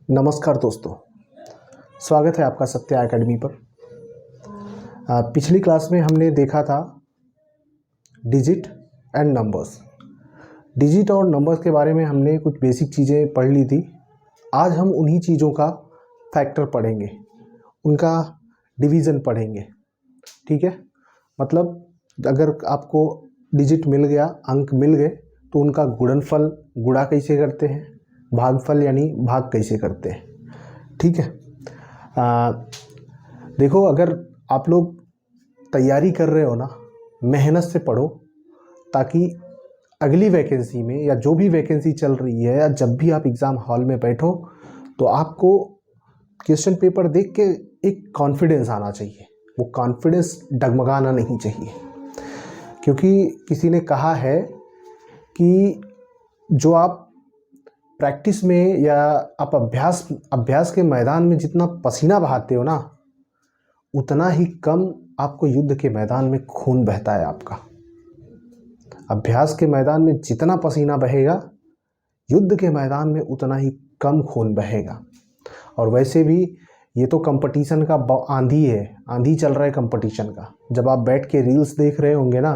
नमस्कार दोस्तों, स्वागत है आपका सत्या एकेडमी पर। पिछली क्लास में हमने देखा था डिजिट एंड नंबर्स। डिजिट और नंबर्स के बारे में हमने कुछ बेसिक चीज़ें पढ़ ली थी। आज हम उन्हीं चीज़ों का फैक्टर पढ़ेंगे, उनका डिवीज़न पढ़ेंगे। ठीक है, मतलब अगर आपको डिजिट मिल गया, अंक मिल गए, तो उनका गुणनफल गुणा कैसे करते हैं, भागफल यानी भाग कैसे करते हैं। ठीक है, देखो, अगर आप लोग तैयारी कर रहे हो ना, मेहनत से पढ़ो, ताकि अगली वैकेंसी में या जो भी वैकेंसी चल रही है या जब भी आप एग्ज़ाम हॉल में बैठो तो आपको क्वेश्चन पेपर देख के एक कॉन्फिडेंस आना चाहिए। वो कॉन्फिडेंस डगमगाना नहीं चाहिए, क्योंकि किसी ने कहा है कि जो आप प्रैक्टिस में या आप अभ्यास के मैदान में जितना पसीना बहाते हो ना, उतना ही कम आपको युद्ध के मैदान में खून बहता है आपका। अभ्यास के मैदान में जितना पसीना बहेगा, युद्ध के मैदान में उतना ही कम खून बहेगा। और वैसे भी ये तो कंपटीशन का आंधी है, आंधी चल रहा है कंपटीशन का। जब आप बैठ के रील्स देख रहे होंगे ना,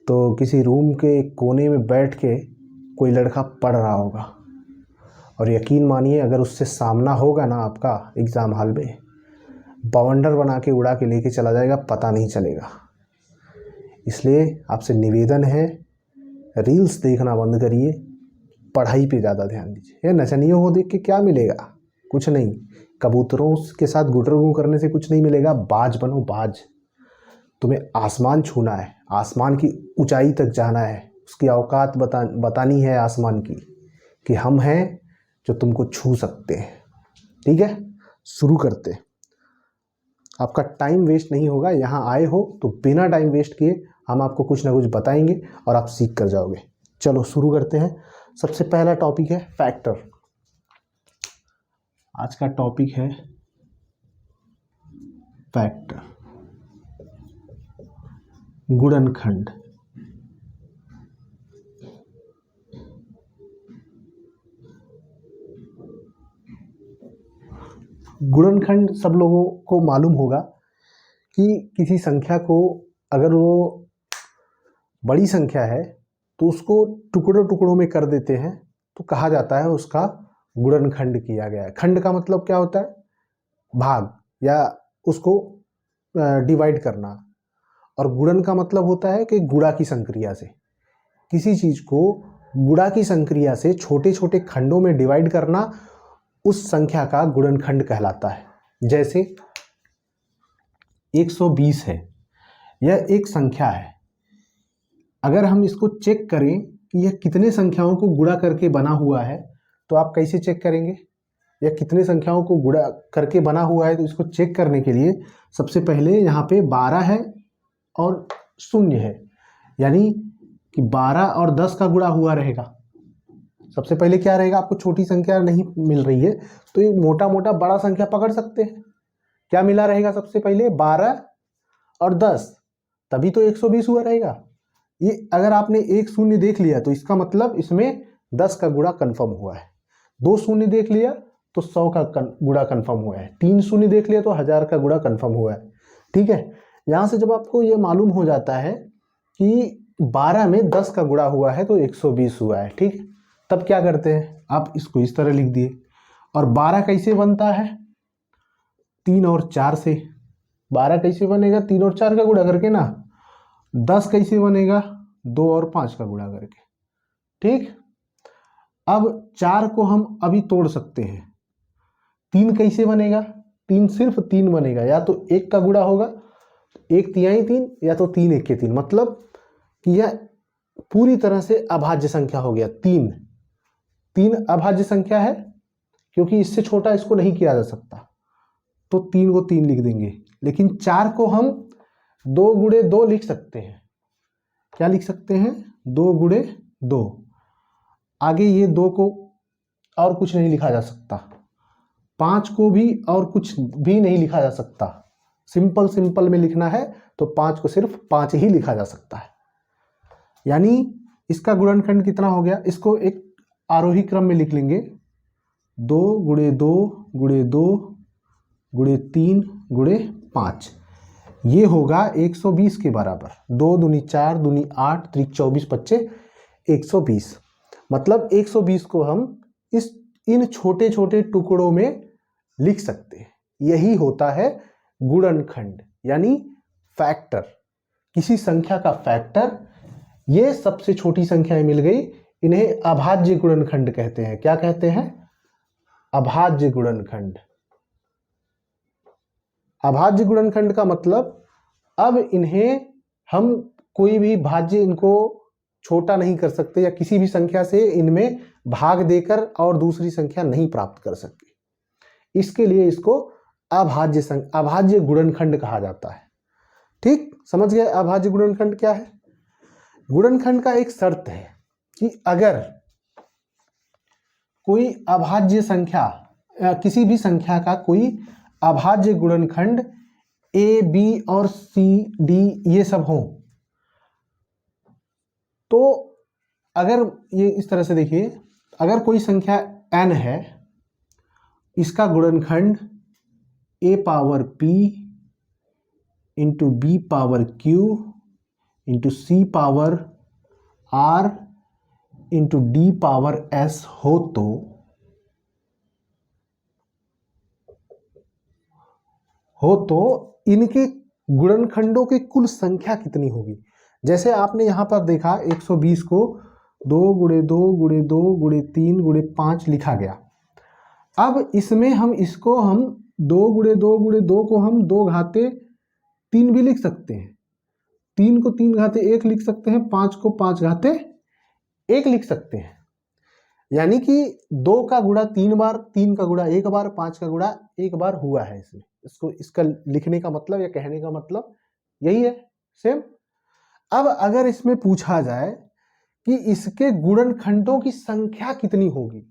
तो किसी रूम के एक कोने में बैठ के कोई लड़का पढ़ रहा होगा, और यकीन मानिए अगर उससे सामना होगा ना आपका एग्ज़ाम हॉल में, बवंडर बना के उड़ा के लेके चला जाएगा, पता नहीं चलेगा। इसलिए आपसे निवेदन है, रील्स देखना बंद करिए, पढ़ाई पे ज़्यादा ध्यान दीजिए। ये नचनियों को देख के क्या मिलेगा? कुछ नहीं। कबूतरों के साथ गुटरगू करने से कुछ नहीं मिलेगा। बाज बनो, बाज। तुम्हें आसमान छूना है, आसमान की ऊंचाई तक जाना है, उसकी औकात बतानी है आसमान की, कि हम हैं जो तुमको छू सकते हैं। ठीक है, शुरू करते। आपका टाइम वेस्ट नहीं होगा। यहाँ आए हो तो बिना टाइम वेस्ट किए हम आपको कुछ ना कुछ बताएंगे और आप सीख कर जाओगे। चलो शुरू करते हैं। सबसे पहला टॉपिक है फैक्टर। आज का टॉपिक है फैक्टर, गुणनखंड। गुणनखंड सब लोगों को मालूम होगा कि किसी संख्या को अगर वो बड़ी संख्या है तो उसको टुकड़ों टुकड़ों में कर देते हैं, तो कहा जाता है उसका गुणनखंड किया गया है। खंड का मतलब क्या होता है? भाग या उसको डिवाइड करना। और गुणन का मतलब होता है कि गुणा की संक्रिया से किसी चीज को गुणा की संक्रिया से छोटे छोटे खंडों में डिवाइड करना, उस संख्या का गुणनखंड कहलाता है। जैसे 120 है, यह एक संख्या है। अगर हम इसको चेक करें कि यह कितने संख्याओं को गुणा करके बना हुआ है, तो आप कैसे चेक करेंगे? यह कितने संख्याओं को गुणा करके बना हुआ है, तो इसको चेक करने के लिए सबसे पहले यहाँ पे 12 है और 0 है, यानी कि 12 और 10 का गुणा हुआ रहेगा। सबसे पहले क्या रहेगा? आपको छोटी संख्या नहीं मिल रही है तो ये मोटा मोटा बड़ा संख्या पकड़ सकते हैं। क्या मिला रहेगा? सबसे पहले 12 और 10, तभी तो 120 हुआ रहेगा। ये अगर आपने एक शून्य देख लिया तो इसका मतलब इसमें 10 का गुणा कंफर्म हुआ है। 2 शून्य देख लिया तो 100 का गुणा कंफर्म हुआ है। 3 शून्य देख लिया तो 1000 का गुणा कंफर्म हुआ है। ठीक है, यहां से जब आपको ये मालूम हो जाता है कि 12 में 10 का गुणा हुआ है तो 120 हुआ है, ठीक, तब क्या करते हैं? आप इसको इस तरह लिख दिए। और 12 कैसे बनता है? 3 और 4 से। 12 कैसे बनेगा? 3 और 4 का गुणा करके ना। 10 कैसे बनेगा? 2 और 5 का गुणा करके। ठीक, अब 4 को हम अभी तोड़ सकते हैं। 3 कैसे बनेगा? 3 सिर्फ 3 बनेगा, या तो 1 का गुणा होगा, 1 तिहाई 3, या तो 3 1 के 3, मतलब कि यह पूरी तरह से अभाज्य संख्या हो गया। 3 अभाज्य संख्या है, क्योंकि इससे छोटा इसको नहीं किया जा सकता, तो 3 को 3 लिख देंगे। लेकिन 4 को हम 2 गुणे 2 लिख सकते हैं। क्या लिख सकते हैं? 2 गुणे 2। आगे ये 2 को और कुछ नहीं लिखा जा सकता। 5 को भी और कुछ भी नहीं लिखा जा सकता। सिंपल में लिखना है तो 5 को सिर्फ 5 ही लिखा जा सकता है। यानी इसका गुणनखंड कितना हो गया? इसको एक आरोही क्रम में लिख लेंगे। 2 गुणे 2 गुणे 2 गुणे 3 गुणे 5, ये होगा 120 के बराबर। 2 दूनी 4 दूनी 8 त्रिक 24 25 120। मतलब 120 को हम इन छोटे छोटे टुकड़ों में लिख सकते हैं। यही होता है गुणनखंड यानी फैक्टर, किसी संख्या का फैक्टर। ये सबसे छोटी संख्याएं मिल गई, इन्हें अभाज्य गुणनखंड कहते हैं। क्या कहते हैं? अभाज्य गुणनखंड। अभाज्य गुणनखंड का मतलब अब इन्हें हम कोई भी भाज्य इनको छोटा नहीं कर सकते, या किसी भी संख्या से इनमें भाग देकर और दूसरी संख्या नहीं प्राप्त कर सकते। इसके लिए इसको अभाज्य गुणनखंड कहा जाता है। ठीक, समझ गए अभाज्य गुणनखंड क्या है? गुणनखंड का एक शर्त है कि अगर कोई अभाज्य संख्या, किसी भी संख्या का कोई अभाज्य गुणनखंड ए, बी और सी, डी ये सब हो, तो अगर ये इस तरह से देखिए, अगर कोई संख्या n है, इसका गुणनखंड a power p into B power q into C power r into D power s हो, तो इनके गुणनखंडों की कुल संख्या कितनी होगी? जैसे आपने यहां पर देखा 120 को 2 गुणे 2 गुणे 2 गुणे 3 गुणे 5 लिखा गया। अब इसमें हम 2 गुणे 2 गुणे 2 को हम 2 घाते 3 भी लिख सकते हैं, 3 को 3 घाते 1 लिख सकते हैं, 5 को 5 घाते 1 लिख सकते हैं। यानी कि 2 का गुणा 3 बार, 3 का गुणा 1 बार, 5 का गुणा 1 बार हुआ है इसमें। इसका लिखने का मतलब या कहने का मतलब यही है, सेम। अब अगर इसमें पूछा जाए कि इसके गुणनखंडों की संख्या कितनी होगी,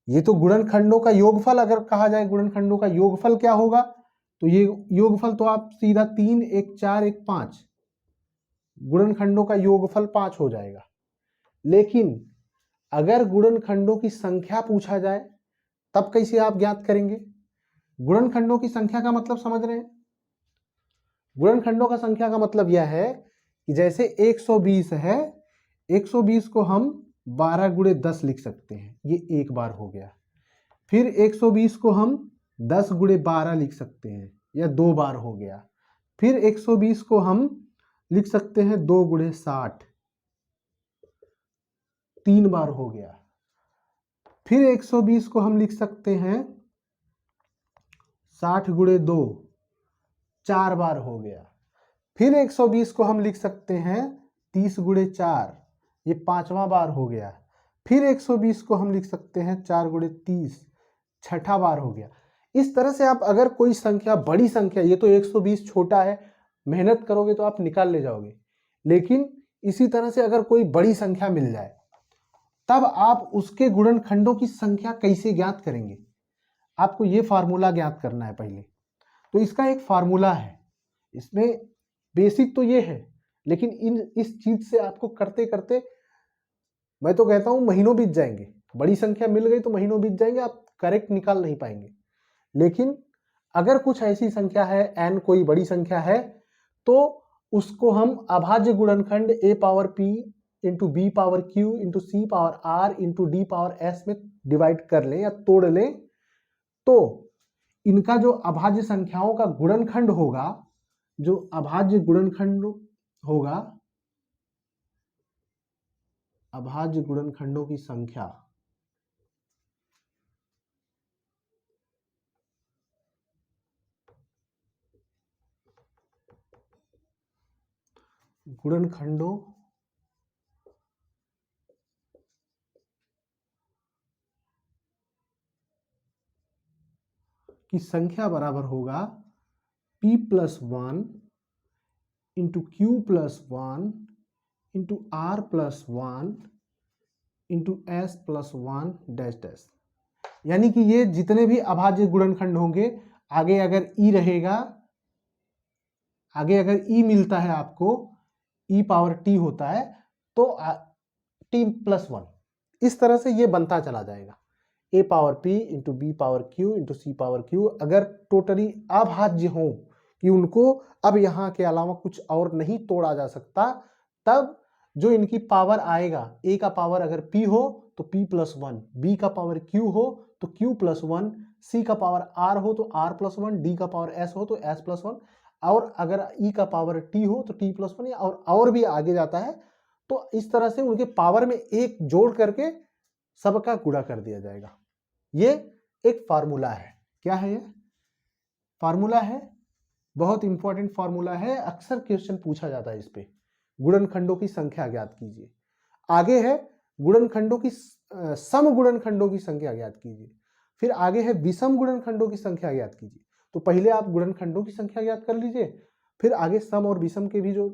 ये तो गुणनखंडों का योगफल, अगर कहा जाए गुणनखंडों का योगफल क्या होगा, तो ये योगफल तो आप सीधा 3 1 4 1 5, गुणनखंडों का योगफल 5 हो जाएगा। लेकिन अगर गुणनखंडों की संख्या पूछा जाए तब कैसे आप ज्ञात करेंगे? गुणनखंडों की संख्या का मतलब समझ रहे हैं? गुणनखंडों का संख्या का मतलब यह है कि जैसे 120 है, 120 को हम 12 गुणे 10 लिख सकते हैं, ये एक बार हो गया। फिर 120 को हम 10 गुणे 12 लिख सकते हैं, या 2 बार हो गया। फिर 120 को हम लिख सकते हैं 2 गुणे 60, 3 बार हो गया। फिर 120 को हम लिख सकते हैं 60 गुणे 2, 4 बार हो गया। फिर 120 को हम लिख सकते हैं 30 गुणे 4, ये 5वां बार हो गया। फिर 120 को हम लिख सकते हैं 4 गुणे 30, 6ठा बार हो गया। इस तरह से आप अगर कोई संख्या, बड़ी संख्या, ये तो 120 छोटा है, मेहनत करोगे तो आप निकाल ले जाओगे, लेकिन इसी तरह से अगर कोई बड़ी संख्या मिल जाए तब आप उसके गुणनखंडों की संख्या कैसे ज्ञात करेंगे? आपको ये फार्मूला ज्ञात करना है पहले। तो इसका एक फार्मूला है, इसमें बेसिक तो ये है, लेकिन इस चीज से आपको करते करते मैं तो कहता हूं महीनों बीत जाएंगे। बड़ी संख्या मिल गई तो महीनों बीत जाएंगे, आप करेक्ट निकाल नहीं पाएंगे। लेकिन अगर कुछ ऐसी संख्या है, n कोई बड़ी संख्या है, तो उसको हम अभाज्य गुणनखंड a power p into B power q into C power r into D power s में डिवाइड कर लें या तोड़ लें, तो इनका जो अभाज्य संख्याओं का गुणनखंड होगा, जो अभाज्य गुणनखंड होगा, अभाज्य गुणनखंडों की संख्या गुणनखंडों की संख्या बराबर होगा p plus 1 into Q plus 1 into R plus 1 into S plus 1 dash dash. यानी कि ये जितने भी अभाज्य गुणनखंड होंगे, आगे अगर e रहेगा, आगे अगर e मिलता है आपको, e पावर t होता है, तो t प्लस 1, इस तरह से ये बनता चला जाएगा। a power p into B power q into C power q अगर टोटली अभाज्य हो कि उनको अब यहाँ के अलावा कुछ और नहीं तोड़ा जा सकता, तब जो इनकी पावर आएगा, a का पावर अगर p हो तो p प्लस वन, b का पावर q हो तो q प्लस वन, c का पावर r हो तो r प्लस वन, d का पावर s हो तो s प्लस वन, और अगर e का पावर t हो तो t प्लस वन, और भी आगे जाता है। तो इस तरह से उनके पावर में एक जोड़ करके सबका गुणा कर दिया जाएगा। ये एक फार्मूला है। क्या है ये? फार्मूला है, बहुत इंपॉर्टेंट फार्मूला है, अक्सर क्वेश्चन पूछा जाता है इस पे। गुणनखंडों की संख्या ज्ञात कीजिए। आगे है गुणनखंडों की सम गुणनखंडों की संख्या ज्ञात कीजिए। फिर आगे है विषम गुणनखंडों की संख्या ज्ञात कीजिए। तो पहले आप गुणनखंडों की संख्या ज्ञात कर लीजिए, फिर आगे सम और विषम के भी जो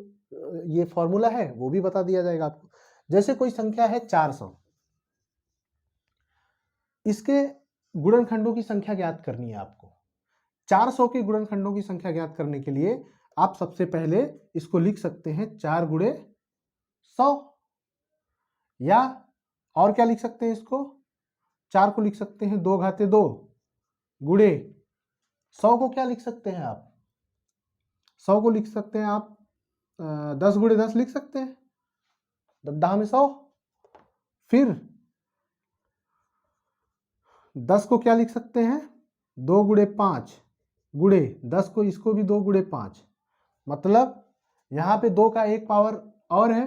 ये फॉर्मूला है वो भी बता दिया जाएगा आपको। जैसे कोई संख्या है 400, इसके गुणनखंडों की संख्या ज्ञात करनी है आपको। 400 के गुणनखंडों की संख्या ज्ञात करने के लिए आप सबसे पहले इसको लिख सकते हैं 4 गुणे 100, या और क्या लिख सकते हैं इसको, 4 को लिख सकते हैं 2 घाते 2 गुणे 100 को क्या लिख सकते हैं आप, 100 को लिख सकते हैं आप 10 गुणे 10 लिख सकते हैं, 10 में 100। फिर 10 को क्या लिख सकते हैं, 2 गुणे 5 गुणे 10 को, इसको भी 2 गुणे 5, मतलब यहाँ पे 2 का एक पावर और है,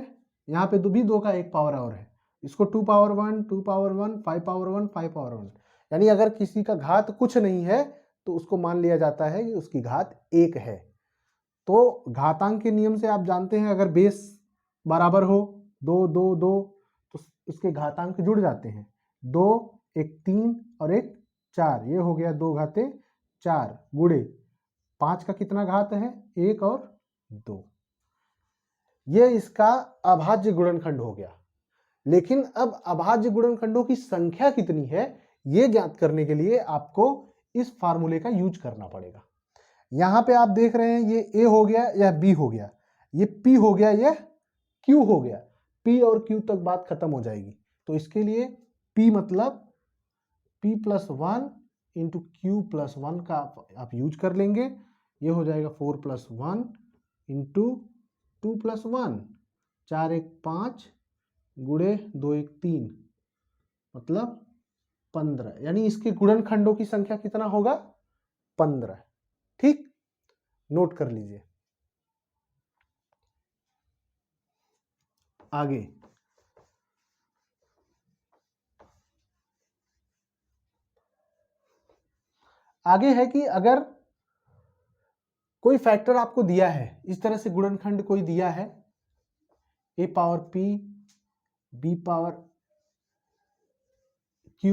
यहाँ पे भी 2 का एक पावर और है। इसको 2 पावर 1, 2 पावर 1, 5 पावर 1, 5 पावर 1, यानी अगर किसी का घात कुछ नहीं है तो उसको मान लिया जाता है कि उसकी घात 1 है। तो घातांक के नियम से आप जानते हैं, अगर बेस बराबर हो 2 2 2 तो उसके घातांक जुड़ जाते हैं। 2 एक 3 और एक 4, ये हो गया 2 घाते 4 गुणे 5 का कितना घात है, 1 और 2। ये इसका अभाज्य गुणनखंड हो गया। लेकिन अब अभाज्य गुणनखंडों की संख्या कितनी है ये ज्ञात करने के लिए आपको इस फार्मूले का यूज करना पड़ेगा। यहां पे आप देख रहे हैं ये a हो गया, यह b हो गया, ये p हो गया, यह q हो गया। p और q तक बात खत्म हो जाएगी। तो इसके लिए p मतलब p plus 1 into Q plus 1 का आप यूज कर लेंगे। ये हो जाएगा 4 प्लस 1 इंटू 2 प्लस 1, 4 एक 5 गुणे 2 एक 3, मतलब 15, यानी इसके गुणनखंडों की संख्या कितना होगा, 15। ठीक, नोट कर लीजिए। आगे आगे है कि अगर कोई फैक्टर आपको दिया है, इस तरह से गुणनखंड कोई दिया है, a power p, b power q,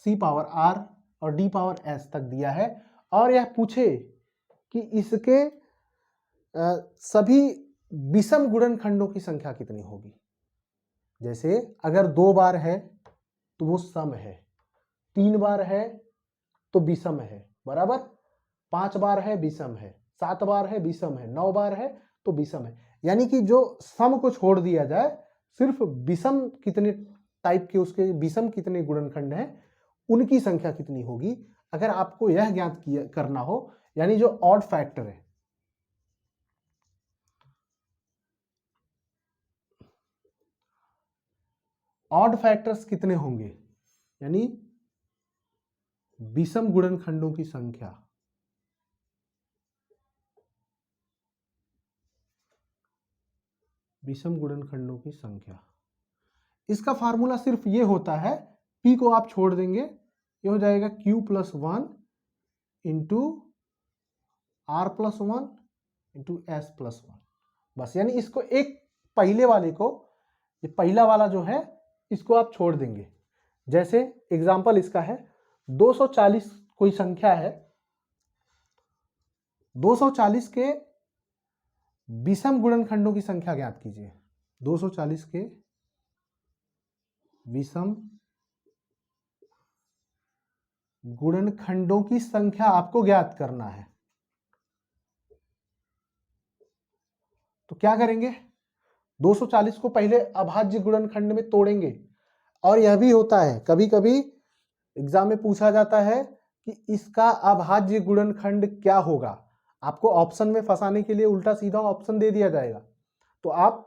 c power r और d पावर s तक दिया है, और यह पूछे कि इसके सभी विषम गुणनखंडों की संख्या कितनी होगी। जैसे अगर 2 बार है तो वो सम है, 3 बार है तो विषम है, बराबर, 5 बार है विषम है, 7 बार है विषम है, 9 बार है तो विषम है। यानी कि जो सम को छोड़ दिया जाए, सिर्फ विषम कितने टाइप के, उसके विषम कितने गुणनखंड हैं, उनकी संख्या कितनी होगी। अगर आपको यह ज्ञात करना हो, यानी जो ऑड फैक्टर है, ऑड फैक्टर्स कितने होंगे, यानी विषम गुणनखंडों की संख्या, विषम गुणनखंडों की संख्या, इसका फार्मूला सिर्फ ये होता है, p को आप छोड़ देंगे, ये हो जाएगा q plus 1 into r plus 1 into s plus 1, बस। यानी इसको एक पहले वाले को, ये पहला वाला जो है इसको आप छोड़ देंगे। जैसे एग्जांपल इसका है 240, कोई संख्या है, 240 के विषम गुणनखंडों की संख्या ज्ञात कीजिए। 240 के विषम गुणनखंडों की संख्या आपको ज्ञात करना है। तो क्या करेंगे, 240 को पहले अभाज्य गुणनखंड में तोड़ेंगे। और यह भी होता है कभी कभी एग्जाम में पूछा जाता है कि इसका अभाज्य गुणनखंड क्या होगा। आपको ऑप्शन में फंसाने के लिए उल्टा सीधा ऑप्शन दे दिया जाएगा, तो आप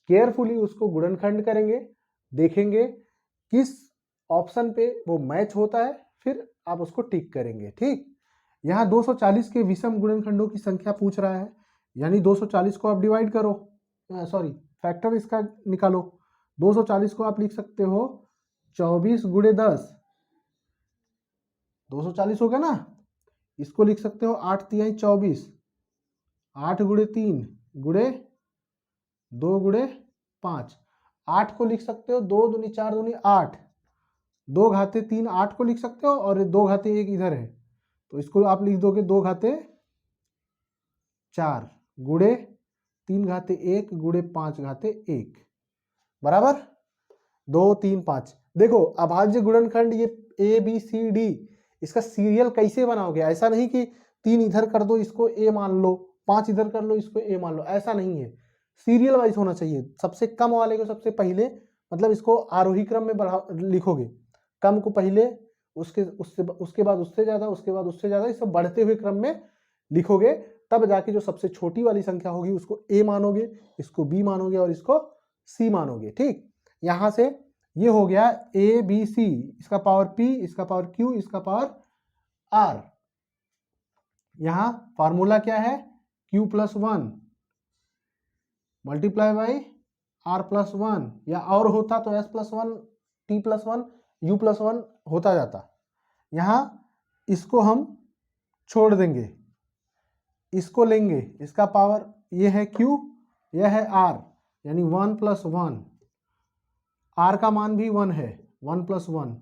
केयरफुली उसको गुणनखंड करेंगे, देखेंगे किस ऑप्शन पे वो मैच होता है, फिर आप उसको टिक करेंगे। ठीक, यहाँ 240 के विषम गुणनखंडों की संख्या पूछ रहा है, यानी 240 को आप डिवाइड करो, सॉरी फैक्टर इसका निकालो। 240 को आप लिख सकते हो 24 गुणे 10, 240 हो गया ना। इसको लिख सकते हो 8 तिहाई 24, 8 गुणे 3 गुणे 2 गुणे 5। 8 को लिख सकते हो 2 दूनी 4 दूनी 8, 2 घाते 3 8 को लिख सकते हो, और 2 घाते 1 इधर है, तो इसको आप लिख दोगे 2 घाते 4 गुणे 3 घाते 1 गुणे 5 घाते 1 बराबर 2 3 5। देखो अभाज्य गुणनखंड ये ABCD, इसका सीरियल कैसे बनाओगे? ऐसा नहीं कि 3 इधर कर दो इसको A मान लो, 5 इधर कर लो इसको A मान लो, ऐसा नहीं है। सीरियल वाइज होना चाहिए। सबसे कम वाले को सबसे पहले, मतलब इसको आरोही क्रम में बढ़ा लिखोगे, कम को पहले, उसके बाद उससे ज्यादा, उसके बाद उससे ज्यादा, इसे बढ़ते हुए क्रम में लिखोगे, तब जाके जो सबसे छोटी वाली संख्या होगी उसको A मानोगे, इसको B मानोगे और इसको C मानोगे। ठीक, यहां से ये हो गया ABC, इसका पावर P, इसका पावर Q, इसका पावर R। यहां फार्मूला क्या है? Q+1 मल्टीप्लाई बाई R+1, या और होता तो S+1 T+1 U+1 होता जाता। यहां इसको हम छोड़ देंगे, इसको लेंगे, इसका पावर ये है Q, यह है R, यानी 1+1, R का मान भी 1 है, 1+1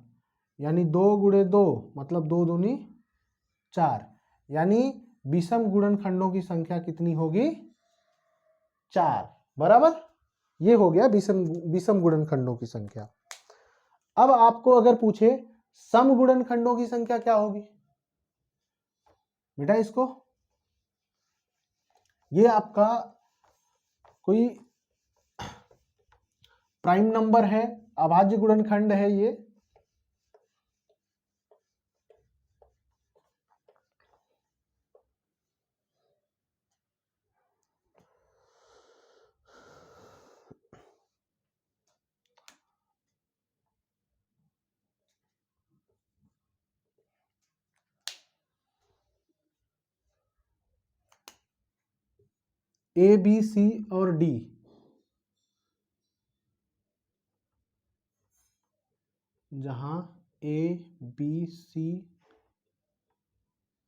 यानी 2 गुणे 2 मतलब 2 दूनी 4, यानी विषम गुणनखंडों की संख्या कितनी होगी? 4 बराबर। ये हो गया विषम गुणनखंडों की संख्या। अब आपको अगर पूछे सम गुणनखंडों की संख्या क्या होगी बेटा, इसको, ये आपका कोई प्राइम नंबर है, अभाज्य गुणनखंड है ये, A B C और D, जहां A B C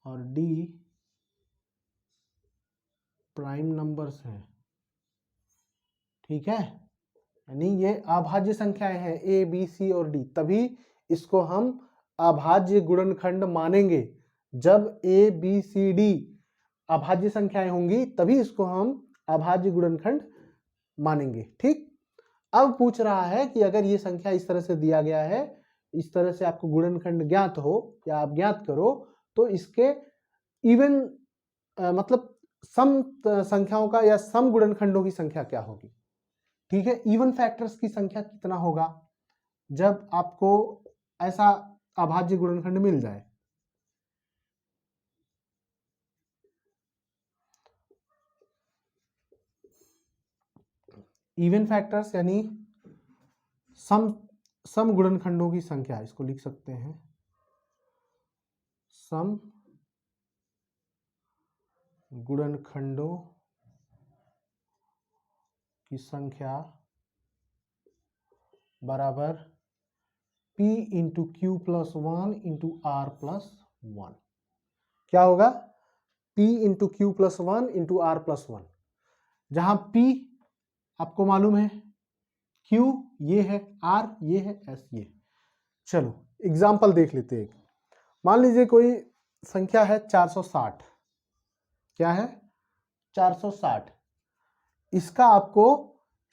और D प्राइम नंबर्स हैं। ठीक है, यानी ये अभाज्य संख्याएं हैं A B C और D, तभी इसको हम अभाज्य गुणनखंड मानेंगे। जब A B C D अभाज्य संख्याएं होंगी तभी इसको हम अभाज्य गुणनखंड मानेंगे। ठीक, अब पूछ रहा है कि अगर ये संख्या इस तरह से दिया गया है, इस तरह से आपको गुणनखंड ज्ञात हो या आप ज्ञात करो, तो इसके इवन मतलब सम संख्याओं का या सम गुणनखंडों की संख्या क्या होगी। ठीक है, इवन फैक्टर्स की संख्या कितना होगा जब आपको ऐसा अभाज्य गुणनखंड मिल जाए। इवन फैक्टर्स यानी सम गुणनखंडों की संख्या, इसको लिख सकते हैं सम गुणनखंडों की संख्या बराबर P into Q+1 into R+1। क्या होगा? P into Q+1 into R+1, जहां P आपको मालूम है, Q ये है, R ये है, S ये। चलो एग्जाम्पल देख लेते हैं। मान लीजिए कोई संख्या है 460, क्या है? 460। इसका आपको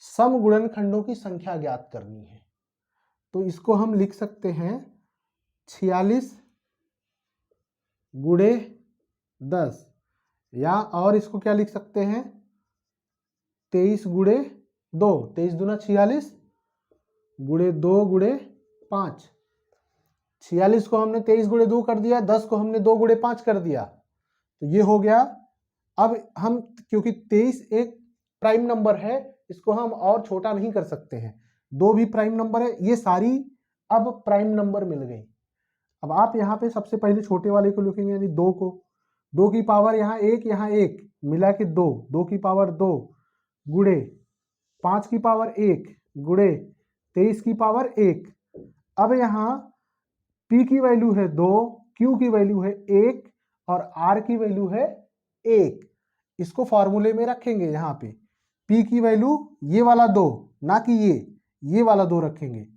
सम गुणनखंडों की संख्या ज्ञात करनी है, तो इसको हम लिख सकते हैं 46 गुणे 10, या और इसको क्या लिख सकते हैं 23 गुणे 2, 23 दूना 46 गुणे 2 गुणे 5। 46 को हमने 23 गुणे 2 कर दिया, 10 को हमने 2 गुणे 5 कर दिया, तो ये हो गया। अब हम क्योंकि 23 एक प्राइम नंबर है, इसको हम और छोटा नहीं कर सकते हैं, 2 भी प्राइम नंबर है, ये सारी अब प्राइम नंबर मिल गई। अब आप यहाँ पे सबसे पहले छोटे वाले को लिखेंगे, यानी 2 को, 2 की पावर यहाँ 1 यहाँ 1 मिला के 2, 2 की पावर 2 गुणे 5 की पावर 1 गुणे 23 की पावर 1। अब यहाँ P की वैल्यू है 2, Q की वैल्यू है 1 और R की वैल्यू है 1। इसको फॉर्मूले में रखेंगे। यहाँ पे P की वैल्यू ये वाला 2, ना कि ये वाला 2 रखेंगे,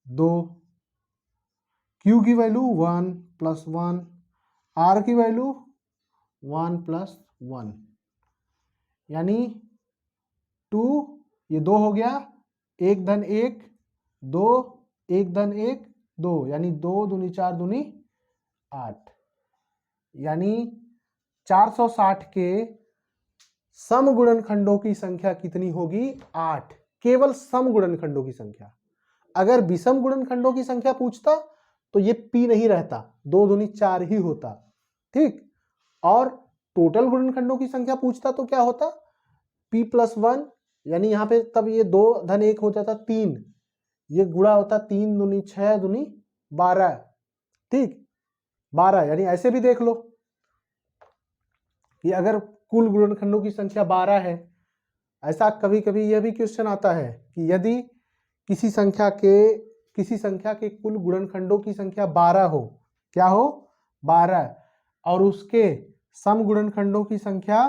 2। Q की वैल्यू 1 + 1, R की वैल्यू 1 + 1, यानी 2, ये 2 हो गया, 1 धन 1 2, 1 धन 1 2, यानी 2 दूनी 4 दूनी 8, यानी 460 के सम गुणनखंडों की संख्या कितनी होगी? 8। केवल सम गुणनखंडों की संख्या। अगर विषम गुणनखंडों की संख्या पूछता तो ये P नहीं रहता, 2 दूनी 4 ही होता, ठीक। और टोटल गुणनखंडों की संख्या पूछता तो क्या होता? P + 1, यानी यहाँ पे तब ये 2 धन 1 हो जाता 3, ये गुणा होता 3 दूनी 6 दूनी 12, ठीक, 12। यानी ऐसे भी देख लो कि अगर कुल गुणनखंडों की संख्या 12 है, ऐसा कभी कभी यह भी क्वेश्चन आता है कि यदि किसी संख्या के कुल गुणनखंडों की संख्या 12 हो, क्या हो? 12, और उसके सम गुणनखंडों की संख्या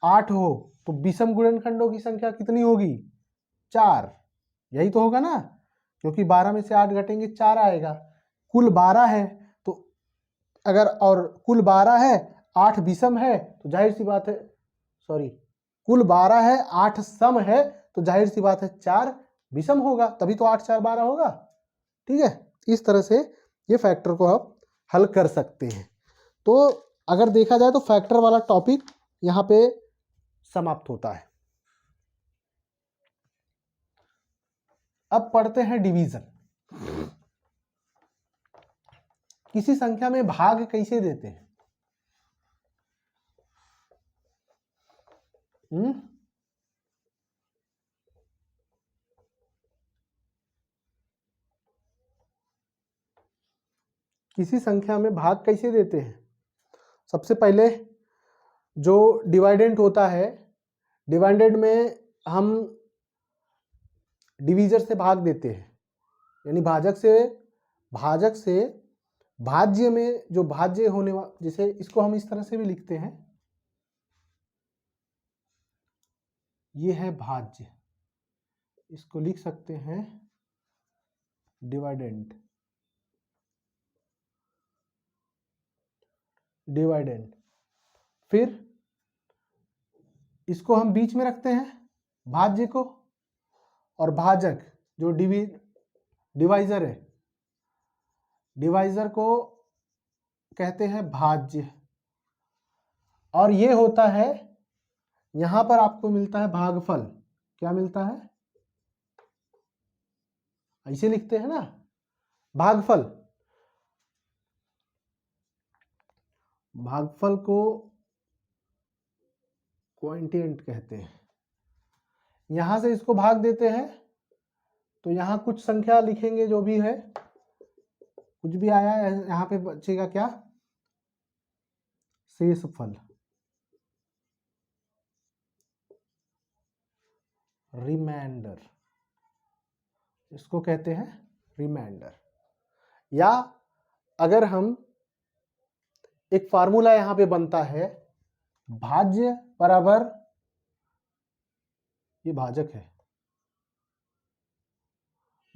8 हो, तो विषम गुणनखंडों की संख्या कितनी होगी? 4। यही तो होगा ना, क्योंकि 12 में से 8 घटेंगे 4 आएगा। कुल 12 है, तो अगर और कुल 12 है 8 विषम है तो जाहिर सी बात है, सॉरी, कुल 12 है 8 सम है, तो जाहिर सी बात है 4 विषम होगा, तभी तो 8 4 12 होगा, ठीक है। इस तरह से ये फैक्टर को आप हल कर सकते हैं। तो अगर देखा जाए तो फैक्टर वाला टॉपिक यहाँ पे समाप्त होता है। अब पढ़ते हैं डिवीजन। किसी संख्या में भाग कैसे देते हैं? किसी संख्या में भाग कैसे देते हैं? सबसे पहले जो डिवाइडेंट होता है, डिवाइडेंट में हम डिवीजर से भाग देते हैं, यानी भाजक से भाज्य में जो भाज्य होने वाला, जैसे इसको हम इस तरह से भी लिखते हैं, ये है भाज्य, इसको लिख सकते हैं डिवाइडेंट, फिर इसको हम बीच में रखते हैं भाज्य को, और भाजक जो डिवाइजर है, डिवाइजर को कहते हैं भाज्य। और ये होता है, यहां पर आपको मिलता है भागफल। क्या मिलता है? ऐसे लिखते हैं ना, भागफल। भागफल को क्वोटिएंट कहते हैं। यहां से इसको भाग देते हैं तो यहां कुछ संख्या लिखेंगे, जो भी है, कुछ भी आया है, यहां पे बचेगा क्या? शेषफल, रिमाइंडर, इसको कहते हैं रिमाइंडर। या अगर हम एक फार्मूला यहां पे बनता है, भाज्य बराबर, ये भाजक है,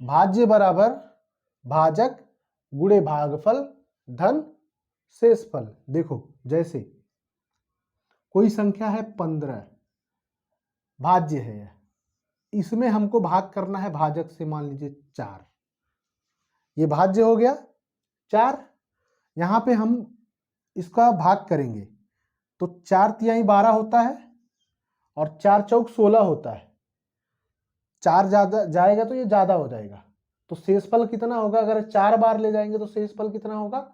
भाज्य बराबर भाजक गुणे भागफल धन शेषफल। देखो, जैसे कोई संख्या है 15, भाज्य है, इसमें हमको भाग करना है भाजक से, मान लीजिए 4, ये भाज्य हो गया 4। यहां पे हम इसका भाग करेंगे तो 4 तिहाई 12 होता है और 4 चौक 16 होता है। 4 ज्यादा जाएगा तो ये ज्यादा हो जाएगा, तो शेषफल कितना होगा, अगर 4 बार ले जाएंगे तो शेषफल कितना होगा,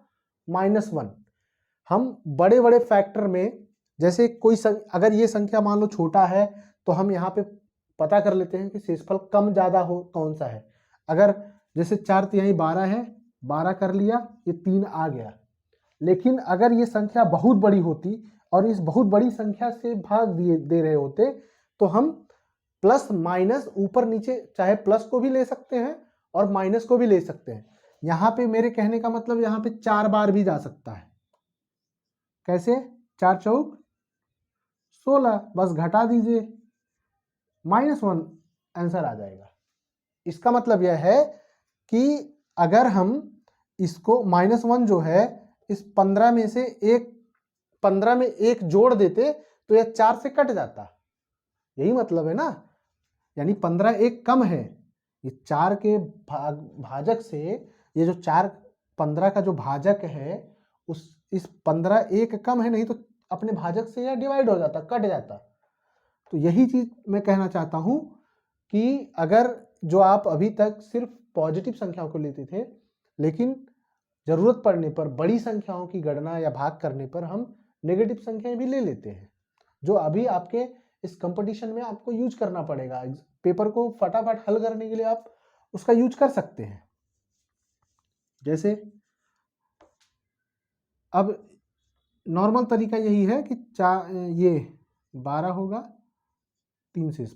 -1। हम बड़े बड़े फैक्टर में, जैसे कोई अगर ये संख्या मान लो छोटा है तो हम यहाँ पे पता कर लेते हैं कि शेषफल कम ज्यादा हो कौन सा है। अगर जैसे 4 12 है, 12 कर लिया, ये 3 आ गया। लेकिन अगर ये संख्या बहुत बड़ी होती और इस बहुत बड़ी संख्या से भाग दे रहे होते तो हम प्लस माइनस ऊपर नीचे, चाहे प्लस को भी ले सकते हैं और माइनस को भी ले सकते हैं। यहाँ पे मेरे कहने का मतलब यहाँ पे 4 बार भी जा सकता है। कैसे, 4 चौक 16, बस घटा दीजिए, -1 आंसर आ जाएगा। इसका मतलब यह है कि अगर हम इसको -1 जो है इस 15 में से 1 जोड़ देते तो यह 4 से कट जाता, यही मतलब है ना। यानी 15 एक कम है, ये 4 के भाजक से, ये जो 15 का जो भाजक है इस 15 एक कम है, नहीं तो अपने भाजक से यह डिवाइड हो जाता, कट जाता। तो यही चीज मैं कहना चाहता हूं कि अगर जो आप अभी तक सिर्फ पॉजिटिव संख्याओं को लेते थे, लेकिन जरूरत पड़ने पर बड़ी संख्याओं की गणना या भाग करने पर हम नेगेटिव संख्याएं भी ले लेते हैं, जो अभी आपके इस कंपटीशन में आपको यूज करना पड़ेगा। पेपर को फटाफट हल करने के लिए आप उसका यूज कर सकते हैं। जैसे अब नॉर्मल तरीका यही है कि ये 12 होगा, 3 शेष